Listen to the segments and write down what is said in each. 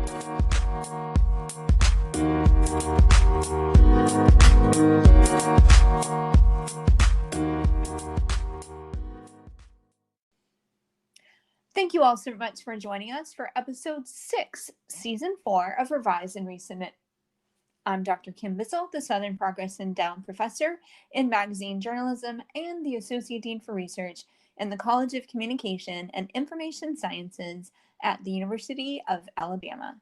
Thank you all so much for joining us for episode 6, season 4 of Revise and Resubmit. I'm Dr. Kim Bissell, the Southern Progress Endowed Professor in Magazine Journalism and the Associate Dean for Research in the College of Communication and Information Sciences at the University of Alabama.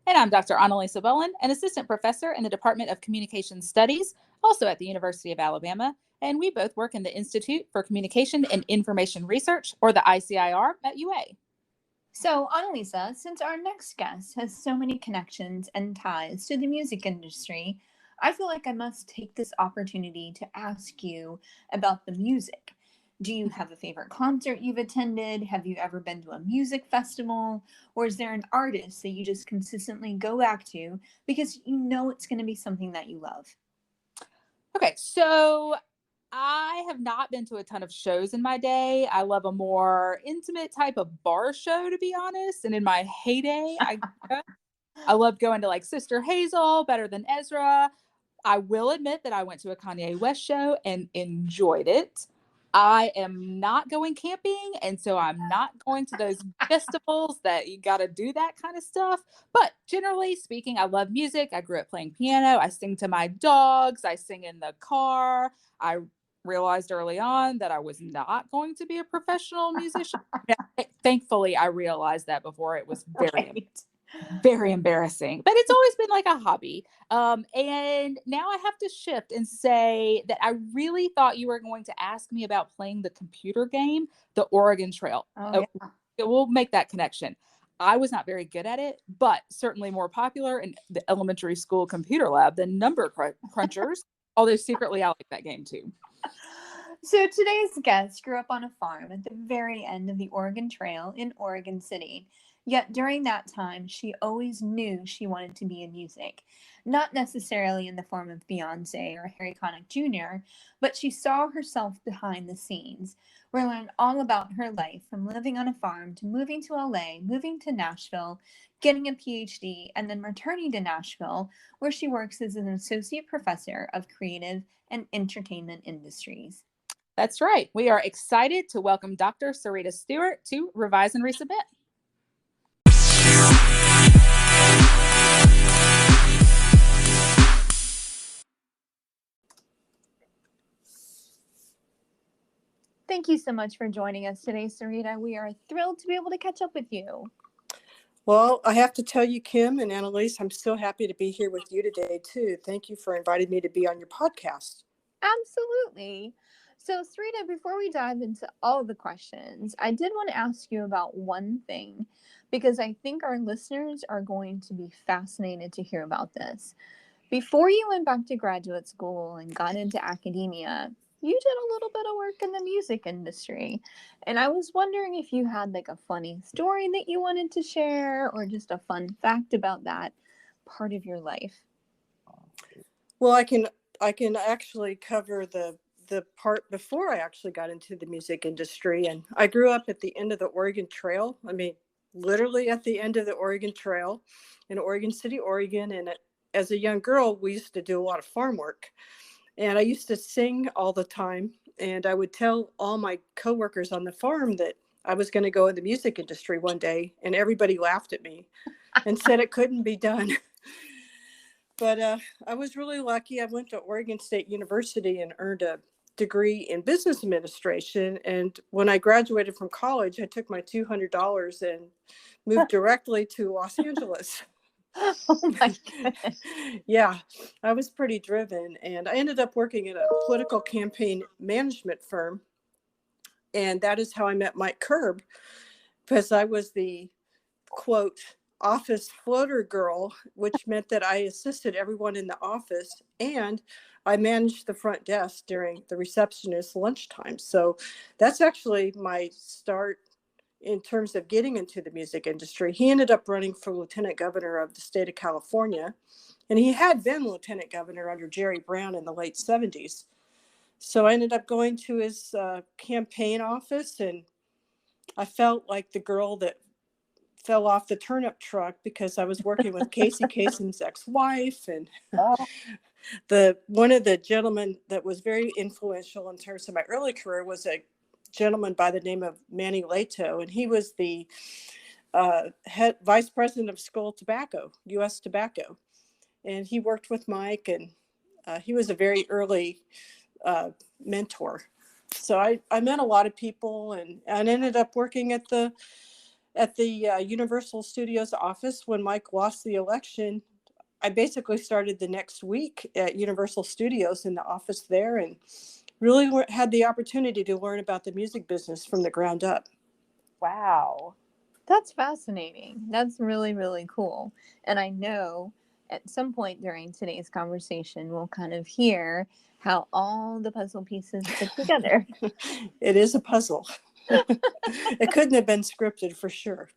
And I'm Dr. Annalisa Bowen, an Assistant Professor in the Department of Communication Studies, also at the University of Alabama. And we both work in the Institute for Communication and Information Research, or the ICIR, at UA. So, Annalisa, since our next guest has so many connections and ties to the music industry, I feel like I must take this opportunity to ask you about the music. Do you have a favorite concert you've attended? Have you ever been to a music festival? Or is there an artist that you just consistently go back to because you know it's going to be something that you love? Okay, so I have not been to a ton of shows in my day. I love a more intimate type of bar show, to be honest. And in my heyday, I loved going to like Sister Hazel, Better Than Ezra. I will admit that I went to a Kanye West show and enjoyed it. I am not going camping, and so I'm not going to those festivals that you got to do that kind of stuff. But generally speaking, I love music. I grew up playing piano. I sing to my dogs. I sing in the car. I realized early on that I was not going to be a professional musician. Thankfully, I realized that before it was very embarrassing, but it's always been like a hobby. And now I have to shift and say that I really thought you were going to ask me about playing the computer game, the Oregon Trail. Yeah. We'll make that connection. I was not very good at it, but certainly more popular in the elementary school computer lab than number crunchers, although secretly I like that game too. So today's guest grew up on a farm at the very end of the Oregon Trail in Oregon City. Yet during that time, she always knew she wanted to be in music. Not necessarily in the form of Beyonce or Harry Connick Jr., but she saw herself behind the scenes. We learned all about her life from living on a farm to moving to LA, moving to Nashville, getting a PhD, and then returning to Nashville, where she works as an associate professor of creative and entertainment industries. That's right. We are excited to welcome Dr. Sarita Stewart to Revise and Resubmit. Thank you so much for joining us today, Sarita. We are thrilled to be able to catch up with you. Well, I have to tell you, Kim and Annalise, I'm so happy to be here with you today, too. Thank you for inviting me to be on your podcast. Absolutely. So, Sarita, before we dive into all the questions, I did want to ask you about one thing, because I think our listeners are going to be fascinated to hear about this. Before you went back to graduate school and got into academia, you did a little bit of work in the music industry. And I was wondering if you had like a funny story that you wanted to share or just a fun fact about that part of your life. Well, I can actually cover the part before I actually got into the music industry. And I grew up at the end of the Oregon Trail. I mean, literally at the end of the Oregon Trail in Oregon City, Oregon. And as a young girl, we used to do a lot of farm work. And I used to sing all the time. And I would tell all my coworkers on the farm that I was going to go in the music industry one day. And everybody laughed at me and said it couldn't be done. But I was really lucky. I went to Oregon State University and earned a degree in business administration. And when I graduated from college, I took my $200 and moved directly to Los Angeles. Oh my goodness. Yeah, I was pretty driven. And I ended up working at a political campaign management firm. And that is how I met Mike Curb, because I was the, quote, office floater girl, which meant that I assisted everyone in the office and I managed the front desk during the receptionist's lunchtime. So that's actually my start in terms of getting into the music industry. He ended up running for lieutenant governor of the state of California, and he had been lieutenant governor under Jerry Brown in the late 70s. So I ended up going to his campaign office, and I felt like the girl that fell off the turnip truck because I was working with Casey Kasem's ex-wife, and Oh, one of the gentlemen that was very influential in terms of my early career was a gentleman by the name of Manny Leto, and he was the head vice president of Skull Tobacco, U.S. Tobacco, and he worked with Mike, and he was a very early mentor. So I met a lot of people, and ended up working at the Universal Studios office when Mike lost the election. I basically started the next week at Universal Studios in the office there, and really had the opportunity to learn about the music business from the ground up. wow. That's fascinating. That's really, really cool. And I know at some point during today's conversation, we'll kind of hear how all the puzzle pieces fit together. It is a puzzle. It couldn't have been scripted for sure.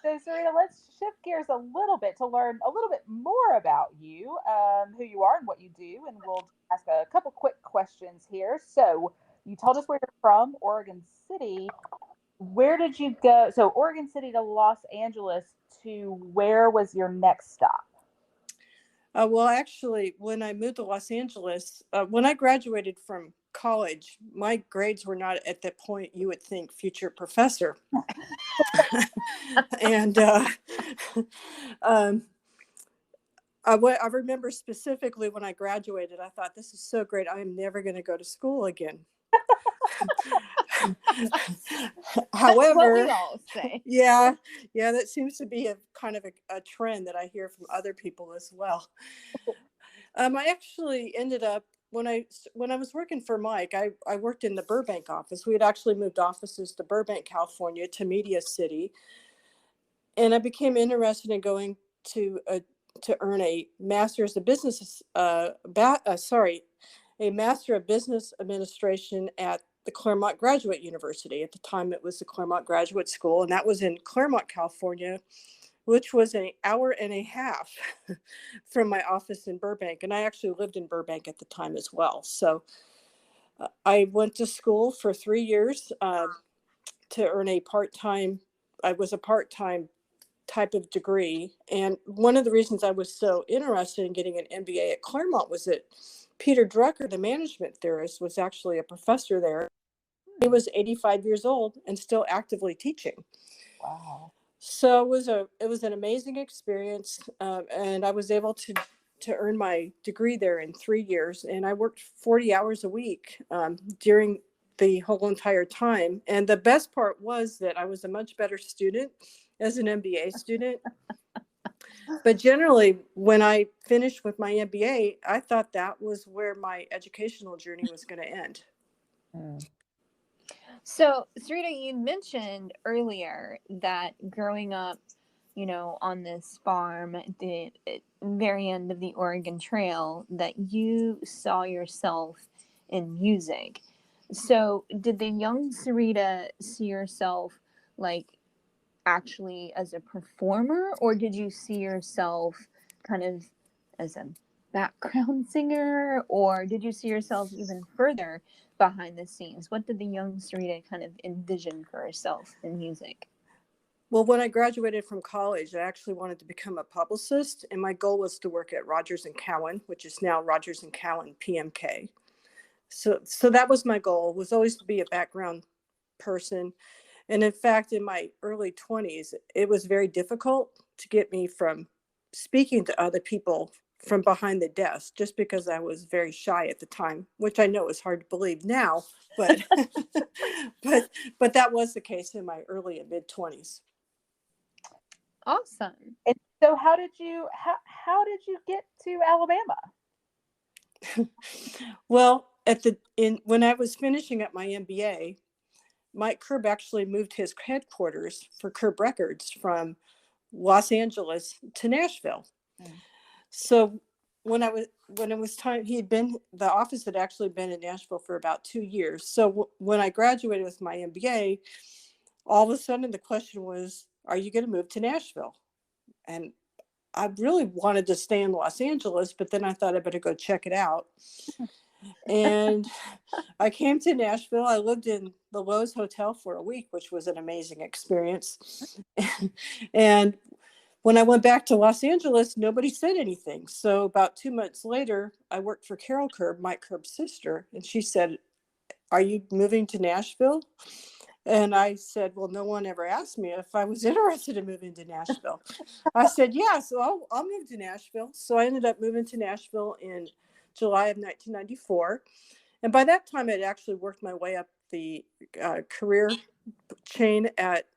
So, Sarita, let's shift gears a little bit to learn a little bit more about you, who you are and what you do. And we'll ask a couple quick questions here. So, you told us where you're from, Oregon City. Where did you go? So, Oregon City to Los Angeles, to where was your next stop? Well, actually, when I moved to Los Angeles, when I graduated from college, my grades were not at the point you would think future professor. And I remember specifically when I graduated, I thought, this is so great. I am never going to go to school again. However, what we all say. yeah, that seems to be a kind of a trend that I hear from other people as well. I actually ended up, when I was working for Mike, I worked in the Burbank office. We had actually moved offices to Burbank, California, to Media City, and I became interested in going to earn a master's of business, a master of business administration at the Claremont Graduate University. At the time, it was the Claremont Graduate School, and that was in Claremont, California, which was an hour and a half from my office in Burbank. And I actually lived in Burbank at the time as well. So I went to school for 3 years to earn a part-time. I was a part-time type of degree. And one of the reasons I was so interested in getting an MBA at Claremont was that Peter Drucker, the management theorist, was actually a professor there. He was 85 years old and still actively teaching. Wow. So it was an amazing experience, and I was able to earn my degree there in 3 years. And I worked 40 hours a week during the whole entire time. And the best part was that I was a much better student as an MBA student. But generally, when I finished with my MBA, I thought that was where my educational journey was going to end. So, Sarita, you mentioned earlier that growing up, on this farm at the very end of the Oregon Trail, that you saw yourself in music. So, did the young Sarita see yourself actually as a performer, or did you see yourself kind of as a background singer, or did you see yourself even further behind the scenes? What did the young Sarita kind of envision for herself in music? Well, when I graduated from college, I actually wanted to become a publicist, and my goal was to work at Rogers & Cowan, which is now Rogers & Cowan PMK. So that was my goal, was always to be a background person. And in fact, in my early 20s, it was very difficult to get me from speaking to other people from behind the desk, just because I was very shy at the time, which I know is hard to believe now, but but that was the case in my early and mid 20s. Awesome. And so how did you get to Alabama? Well, when I was finishing up my MBA, Mike Curb actually moved his headquarters for Curb Records from Los Angeles to Nashville. So when it was time, the office had actually been in Nashville for about 2 years. So when I graduated with my MBA, all of a sudden the question was, are you going to move to Nashville? And I really wanted to stay in Los Angeles, but then I thought I better go check it out. And I came to Nashville. I lived in the Lowe's Hotel for a week, which was an amazing experience. And when I went back to Los Angeles, nobody said anything. So about 2 months later, I worked for Carol Curb, Mike Curb's sister, and she said, "Are you moving to Nashville?" And I said, "Well, no one ever asked me if I was interested in moving to Nashville." I said, "Yeah, so I'll move to Nashville." So I ended up moving to Nashville in July of 1994. And by that time, I'd actually worked my way up the career chain at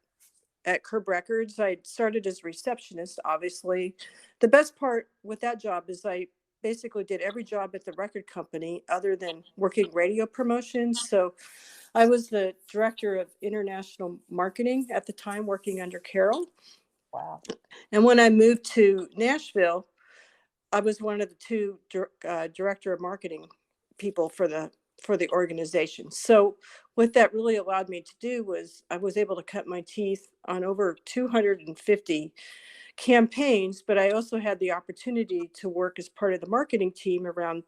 Curb Records. I started as a receptionist, obviously. The best part with that job is I basically did every job at the record company other than working radio promotions. So I was the director of international marketing at the time, working under Carol. Wow. And when I moved to Nashville, I was one of the two director of marketing people for the organization. So what that really allowed me to do was I was able to cut my teeth on over 250 campaigns, but I also had the opportunity to work as part of the marketing team around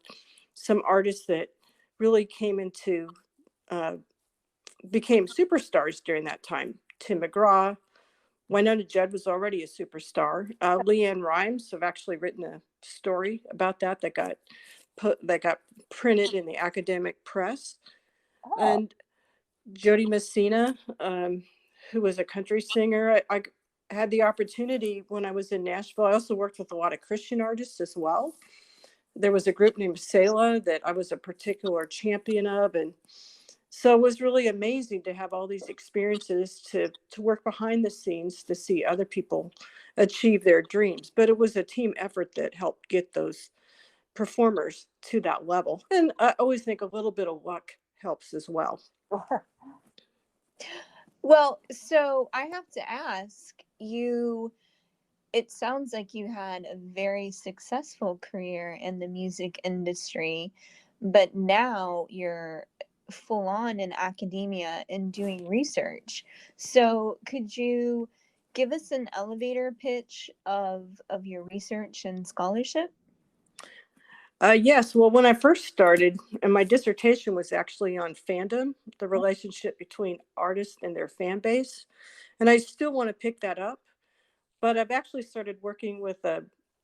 some artists that really became superstars during that time. Tim McGraw, Winona Judd was already a superstar. LeAnn Rimes, I've actually written a story about that got printed in the academic press. Oh. And Jody Messina, who was a country singer. I had the opportunity when I was in Nashville. I also worked with a lot of Christian artists as well. There was a group named Selah that I was a particular champion of, and so it was really amazing to have all these experiences to work behind the scenes to see other people achieve their dreams. But it was a team effort that helped get those performers to that level. And I always think a little bit of luck helps as well. Well, so I have to ask you, it sounds like you had a very successful career in the music industry, but now you're full on in academia and doing research. So could you give us an elevator pitch of your research and scholarship? Yes, well, when I first started, and my dissertation was actually on fandom, the relationship between artists and their fan base. And I still want to pick that up, but I've actually started working with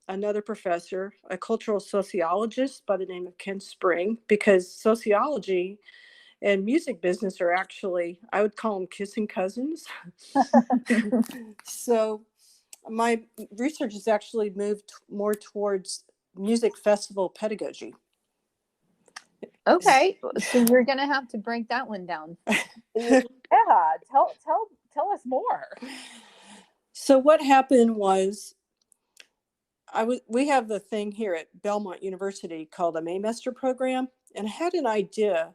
another professor, a cultural sociologist by the name of Ken Spring, because sociology and music business are actually, I would call them kissing cousins. So my research has actually moved more towards music festival pedagogy. Okay, so you're gonna have to break that one down. Yeah, tell us more. So what happened was we have the thing here at Belmont University called a Maymester program, and I had an idea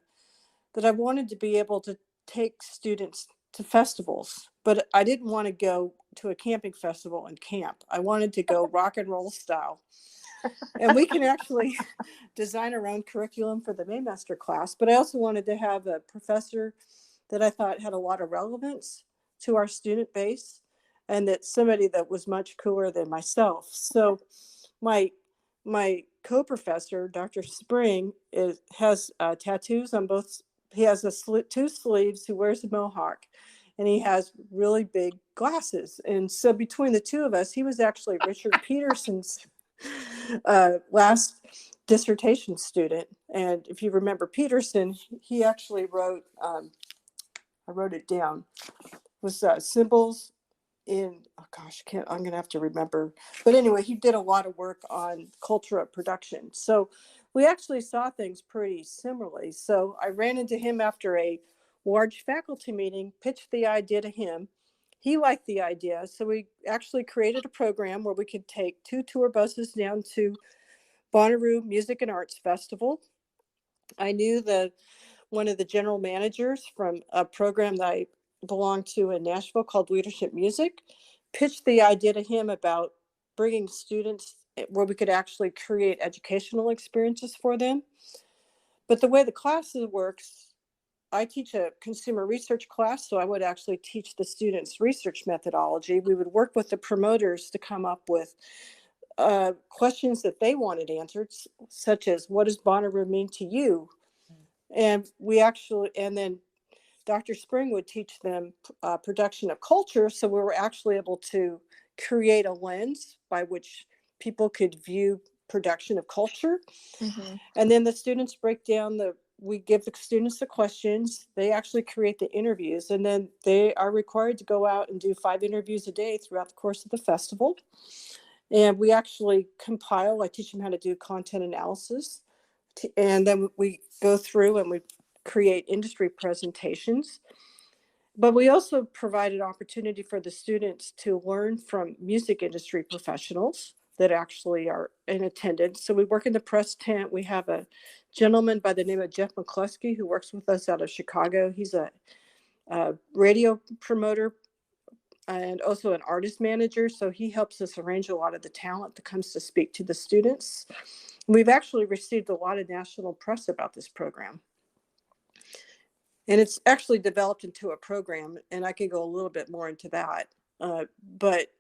that I wanted to be able to take students to festivals, but I didn't want to go to a camping festival and camp. I wanted to go rock and roll style. And we can actually design our own curriculum for the Maymester class, but I also wanted to have a professor that I thought had a lot of relevance to our student base, and that somebody that was much cooler than myself. So my co-professor, Dr. Spring, has tattoos on both. He has two sleeves. He wears a mohawk, and he has really big glasses. And so between the two of us, he was actually Richard Peterson's last dissertation student. And if you remember Peterson, he actually wrote, I wrote it down, was symbols in, oh gosh, I'm going to have to remember. But anyway, he did a lot of work on cultural production. So we actually saw things pretty similarly. So I ran into him after a large faculty meeting, pitched the idea to him. He liked the idea. So we actually created a program where we could take 2 tour buses down to Bonnaroo Music and Arts Festival. I knew one of the general managers from a program that I belonged to in Nashville called Leadership Music, pitched the idea to him about bringing students where we could actually create educational experiences for them. But the way the classes works, I teach a consumer research class, so I would actually teach the students research methodology. We would work with the promoters to come up with questions that they wanted answered, such as, what does Bonnaroo mean to you? And then Dr. Spring would teach them production of culture. So we were actually able to create a lens by which people could view production of culture. Mm-hmm. And then the students we give the students the questions, they actually create the interviews, and then they are required to go out and do 5 interviews a day throughout the course of the festival. And we actually I teach them how to do content analysis. And then we go through and we create industry presentations. But we also provide an opportunity for the students to learn from music industry professionals that actually are in attendance. So we work in the press tent. We have a gentleman by the name of Jeff McCluskey who works with us out of Chicago. He's a radio promoter and also an artist manager. So he helps us arrange a lot of the talent that comes to speak to the students. We've actually received a lot of national press about this program. And it's actually developed into a program, and I can go a little bit more into that. But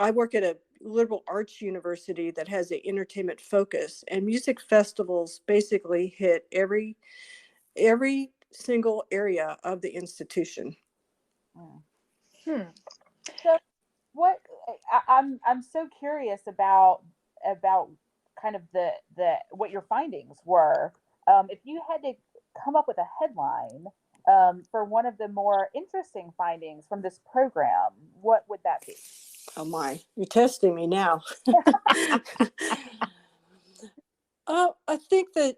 I work at a liberal arts university that has an entertainment focus, and music festivals basically hit every single area of the institution. So what I'm so curious about kind of the what your findings were. If you had to come up with a headline for one of the more interesting findings from this program, what would that be? Oh my, you're testing me now. I think that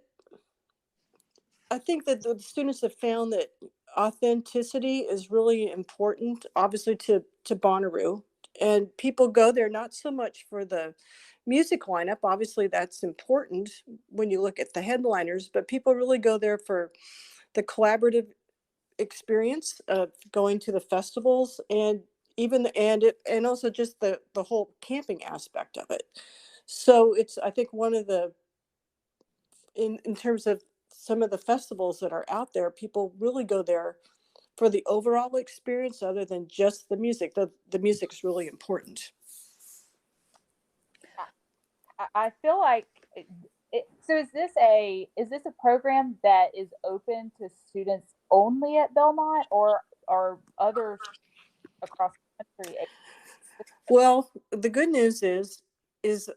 the students have found that authenticity is really important, obviously to Bonnaroo, and people go there not so much for the music lineup. Obviously, that's important when you look at the headliners, but people really go there for the collaborative experience of going to the festivals, and and also just the whole camping aspect of it. So it's, I think, one of the in terms of some of the festivals that are out there, people really go there for the overall experience other than just the music. The music's really important. I feel like so is this a program that is open to students only at Belmont, or are others across the country? Well, the good news is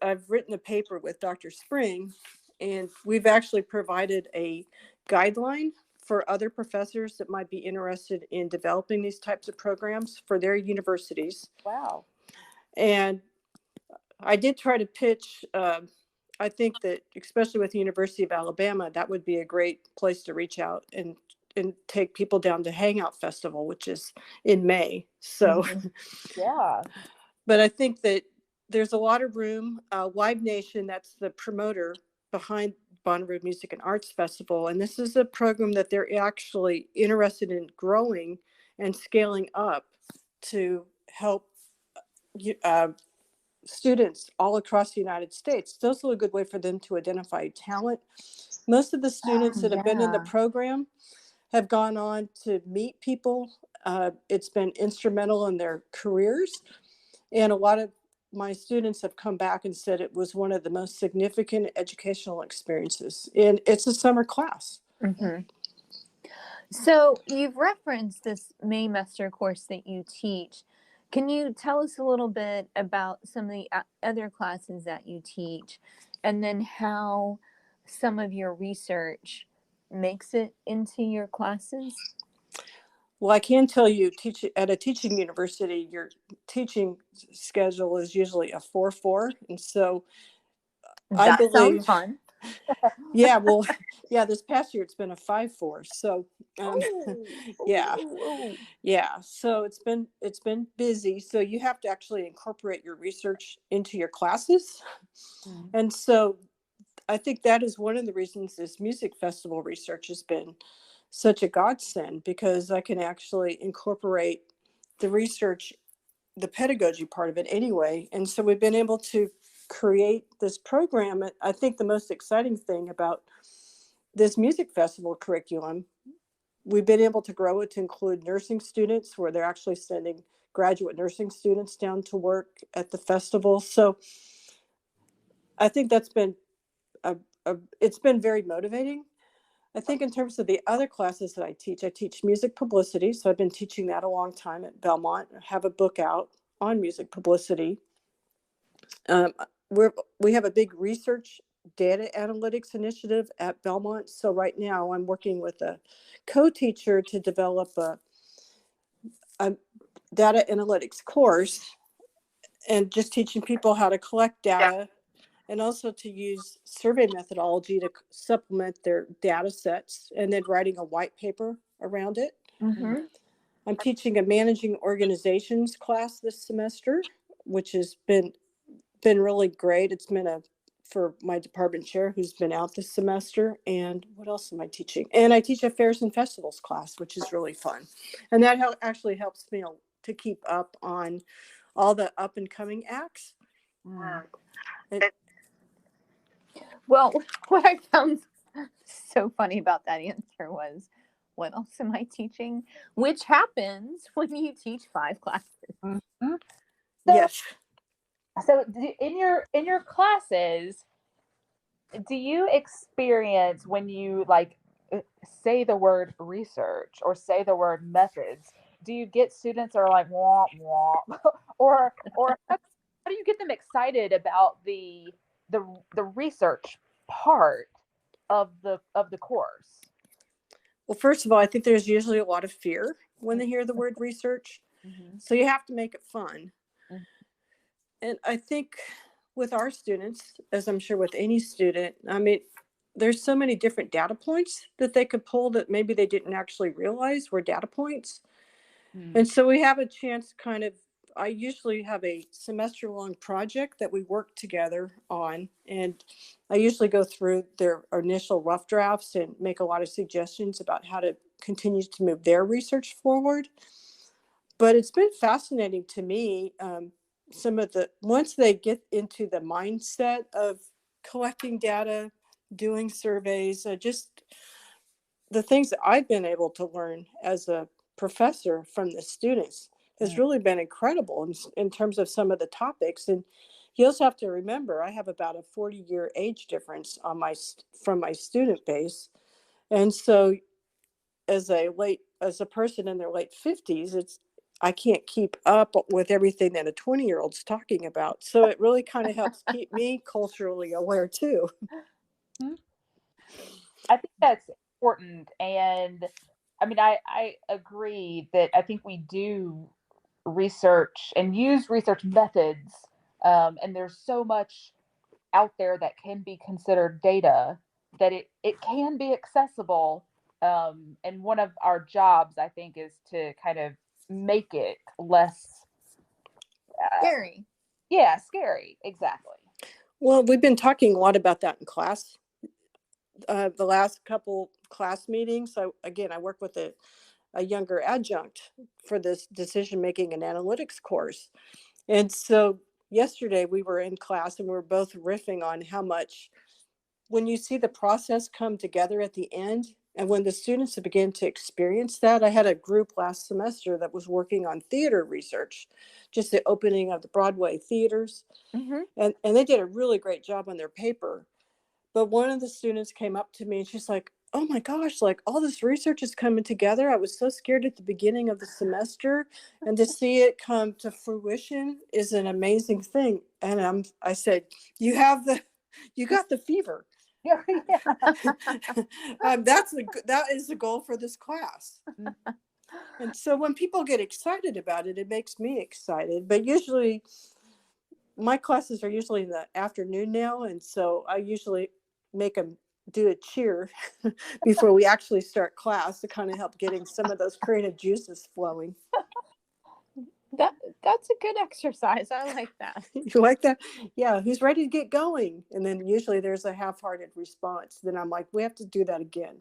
I've written a paper with Dr. Spring, and we've actually provided a guideline for other professors that might be interested in developing these types of programs for their universities. Wow. And I did try to pitch, I think that especially with the University of Alabama, that would be a great place to reach out and take people down to Hangout Festival, which is in May. So, yeah. But I think that there's a lot of room. Live Nation, that's the promoter behind Bonnaroo Music and Arts Festival. And this is a program that they're actually interested in growing and scaling up to help students all across the United States. It's also a good way for them to identify talent. Most of the students that have been in the program have gone on to meet people. It's been instrumental in their careers. And a lot of my students have come back and said it was one of the most significant educational experiences. And it's a summer class. Mm-hmm. So you've referenced this Maymester course that you teach. Can you tell us a little bit about some of the other classes that you teach, and then how some of your research makes it into your classes? Well, I can tell you, at a teaching university, your teaching schedule is usually a 4-4. And so I believe, sounds fun. Yeah, well, yeah, this past year it's been a 5-4. So, yeah. So it's been busy. So you have to actually incorporate your research into your classes. And so I think that is one of the reasons this music festival research has been such a godsend, because I can actually incorporate the research, the pedagogy part of it anyway. And so we've been able to create this program. I think the most exciting thing about this music festival curriculum, we've been able to grow it to include nursing students, where they're actually sending graduate nursing students down to work at the festival. So I think that's been it's been very motivating. I think in terms of the other classes that I teach music publicity. So I've been teaching that a long time at Belmont. I have a book out on music publicity. Um, we have a big research data analytics initiative at Belmont. So right now I'm working with a co-teacher to develop a data analytics course and just teaching people how to collect data and also to use survey methodology to supplement their data sets and then writing a white paper around it. Mm-hmm. I'm teaching a managing organizations class this semester, which has been really great. It's been for my department chair who's been out this semester. And what else am I teaching? And I teach a fairs and festivals class, which is really fun. And that actually helps me to keep up on all the up and coming acts. Well, what I found so funny about that answer was, what else am I teaching? Which happens when you teach 5 classes. Mm-hmm. Yes. So in your classes, do you experience when you like say the word research or say the word methods, do you get students that are like wah wah, or how do you get them excited about the research part of the course? Well, first of all, I think there's usually a lot of fear when they hear the word research. Mm-hmm. So you have to make it fun. Mm-hmm. And I think with our students, as I'm sure with any student, I mean, there's so many different data points that they could pull that maybe they didn't actually realize were data points. Mm-hmm. And so we have a chance I usually have a semester long project that we work together on. And I usually go through their initial rough drafts and make a lot of suggestions about how to continue to move their research forward. But it's been fascinating to me. Once they get into the mindset of collecting data, doing surveys, just the things that I've been able to learn as a professor from the students has really been incredible in terms of some of the topics. And you also have to remember, I have about a 40-year age difference from my student base. And so as a person in their late 50s, I can't keep up with everything that a 20-year-old's talking about. So it really kind of helps keep me culturally aware too. I think that's important. And I mean, I agree that I think we do research and use research methods. And there's so much out there that can be considered data that it can be accessible. And one of our jobs, I think, is to kind of make it less scary. Yeah, scary. Exactly. Well, we've been talking a lot about that in class. The last couple class meetings. So again, I work with a younger adjunct for this decision making and analytics course. And so yesterday we were in class and we were both riffing on how much, when you see the process come together at the end, and when the students begin to experience that. I had a group last semester that was working on theater research, just the opening of the Broadway theaters. Mm-hmm. And they did a really great job on their paper. But one of the students came up to me and she's like, oh my gosh, like all this research is coming together. I was so scared at the beginning of the semester, and to see it come to fruition is an amazing thing. And I said, you got the fever. Yeah. That is the goal for this class. And so when people get excited about it, it makes me excited. But usually my classes are usually in the afternoon now. And so I usually make them do a cheer before we actually start class to kind of help getting some of those creative juices flowing. That's a good exercise. I like that. You like that? Yeah. Who's ready to get going? And then usually there's a half-hearted response. Then I'm like, we have to do that again.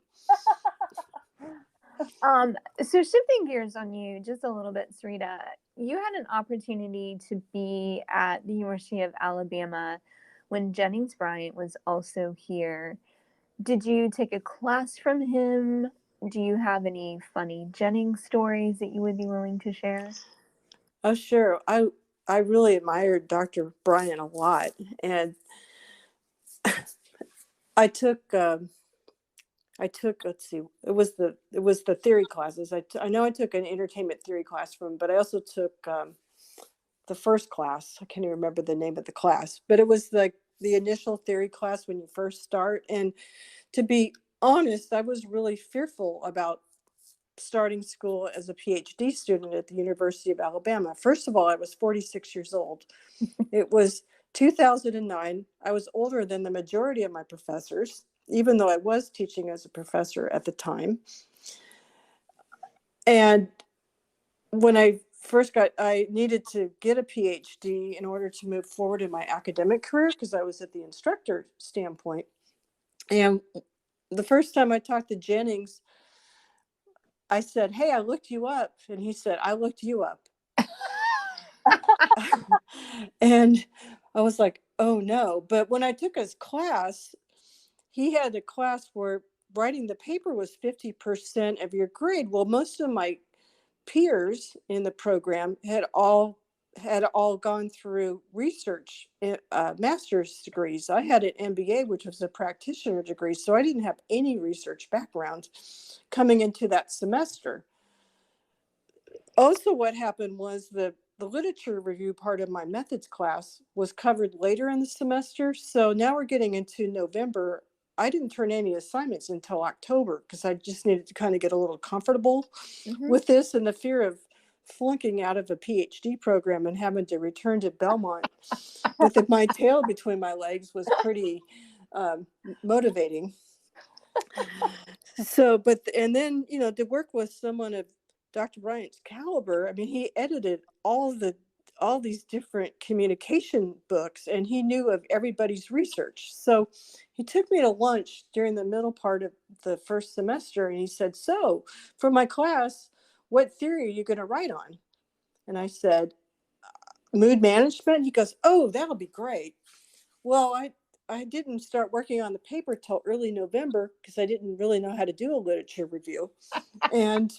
So shifting gears on you just a little bit, Sarita, you had an opportunity to be at the University of Alabama when Jennings Bryant was also here. Did you take a class from him? Do you have any funny Jennings stories that you would be willing to share? Oh, sure. I really admired Dr. Bryan a lot, and I took let's see, it was the theory classes. I know I took an entertainment theory class from, but I also took the first class. I can't even remember the name of the class, but it was the initial theory class when you first start. And to be honest, I was really fearful about starting school as a PhD student at the University of Alabama. First of all, I was 46 years old. It was 2009. I was older than the majority of my professors, even though I was teaching as a professor at the time. And when I needed to get a PhD in order to move forward in my academic career because I was at the instructor standpoint. And the first time I talked to Jennings, I said, "Hey, I looked you up." And he said, "I looked you up." And I was like, "Oh no." But when I took his class, he had a class where writing the paper was 50% of your grade. Well, most of my peers in the program had all gone through research master's degrees. I had an MBA, which was a practitioner degree, so I didn't have any research background coming into that semester. Also, what happened was the literature review part of my methods class was covered later in the semester. So now we're getting into November. I didn't turn any assignments until October because I just needed to kind of get a little comfortable with this, and the fear of flunking out of a PhD program and having to return to Belmont with my tail between my legs was pretty motivating. So, and then, to work with someone of Dr. Bryant's caliber, I mean, he edited all these different communication books, and he knew of everybody's research. So he took me to lunch during the middle part of the first semester, and he said, "So for my class, what theory are you going to write on?" And I said, "Mood management." He goes, "Oh, that'll be great." Well, I didn't start working on the paper till early November because I didn't really know how to do a literature review. And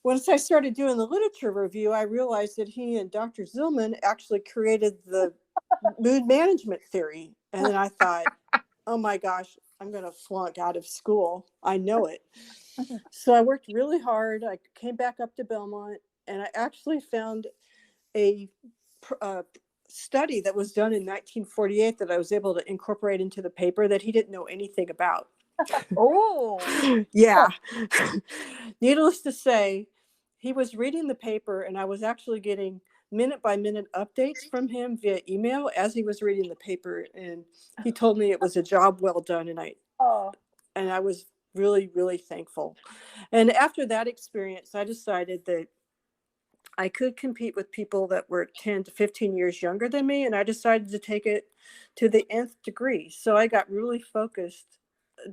once I started doing the literature review, I realized that he and Dr. Zillman actually created the mood management theory. And then I thought, oh my gosh, I'm going to flunk out of school. I know it. So I worked really hard. I came back up to Belmont, and I actually found a study that was done in 1948 that I was able to incorporate into the paper that he didn't know anything about. Oh, yeah. Needless to say, he was reading the paper, and I was actually getting minute by minute updates from him via email as he was reading the paper. And he told me it was a job well done. And I was really, really thankful. And after that experience, I decided that I could compete with people that were 10 to 15 years younger than me, and I decided to take it to the nth degree. So I got really focused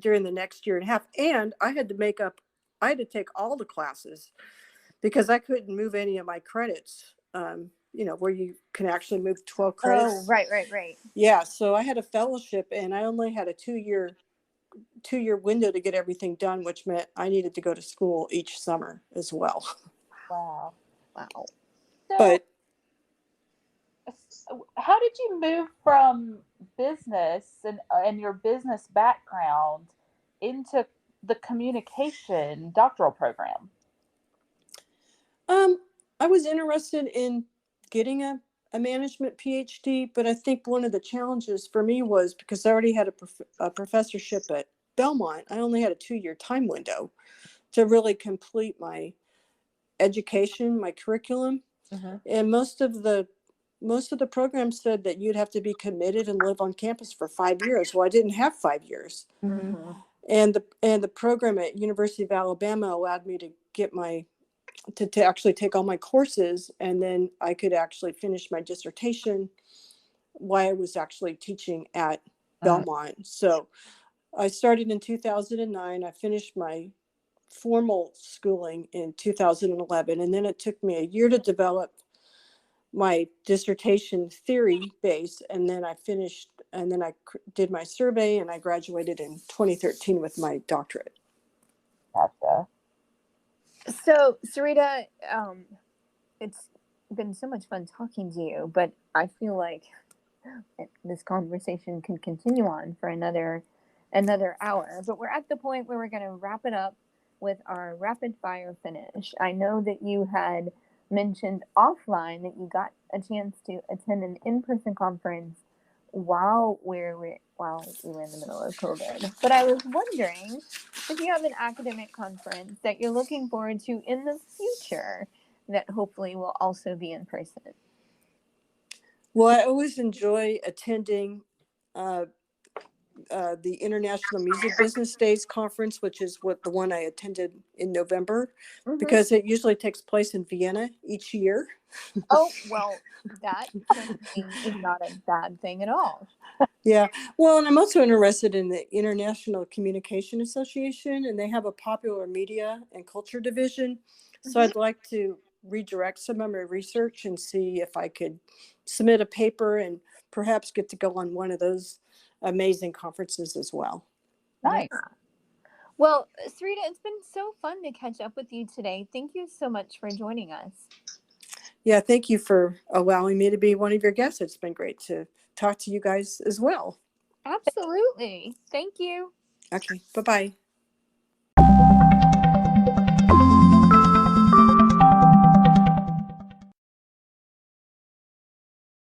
during the next year and a half, and I had to take all the classes because I couldn't move any of my credits, where you can actually move 12 credits. Oh, right. Yeah, so I had a fellowship, and I only had a two-year window to get everything done, which meant I needed to go to school each summer as well. Wow. So, But how did you move from business and your business background into the communication doctoral program? I was interested in getting a management PhD, but I think one of the challenges for me was because I already had a professorship at Belmont, I only had a 2-year time window to really complete my education, my curriculum. And most of the programs said that you'd have to be committed and live on campus for 5 years. Well, I didn't have 5 years. And the program at University of Alabama allowed me to get to actually take all my courses, and then I could actually finish my dissertation while I was actually teaching at Belmont. So I started in 2009. I finished my formal schooling in 2011, and then it took me a year to develop my dissertation theory base, and then I did my survey, and I graduated in 2013 with my doctorate. Gotcha. So, Sarita, it's been so much fun talking to you, but I feel like this conversation can continue on for another hour. But we're at the point where we're going to wrap it up with our rapid fire finish. I know that you had mentioned offline that you got a chance to attend an in-person conference while we were in the middle of COVID. But I was wondering if you have an academic conference that you're looking forward to in the future that hopefully will also be in person. Well, I always enjoy attending the International Music Business Days Conference, which is the one I attended in November, because it usually takes place in Vienna each year. Oh, well, that certainly is not a bad thing at all. Yeah. Well, and I'm also interested in the International Communication Association, and they have a popular media and culture division. So I'd like to redirect some of my research and see if I could submit a paper and perhaps get to go on one of those amazing conferences as well. Nice. Yeah. Well, Sarita, it's been so fun to catch up with you today. Thank you so much for joining us. Yeah, thank you for allowing me to be one of your guests. It's been great to talk to you guys as well. Absolutely. Thank you. Okay, bye-bye.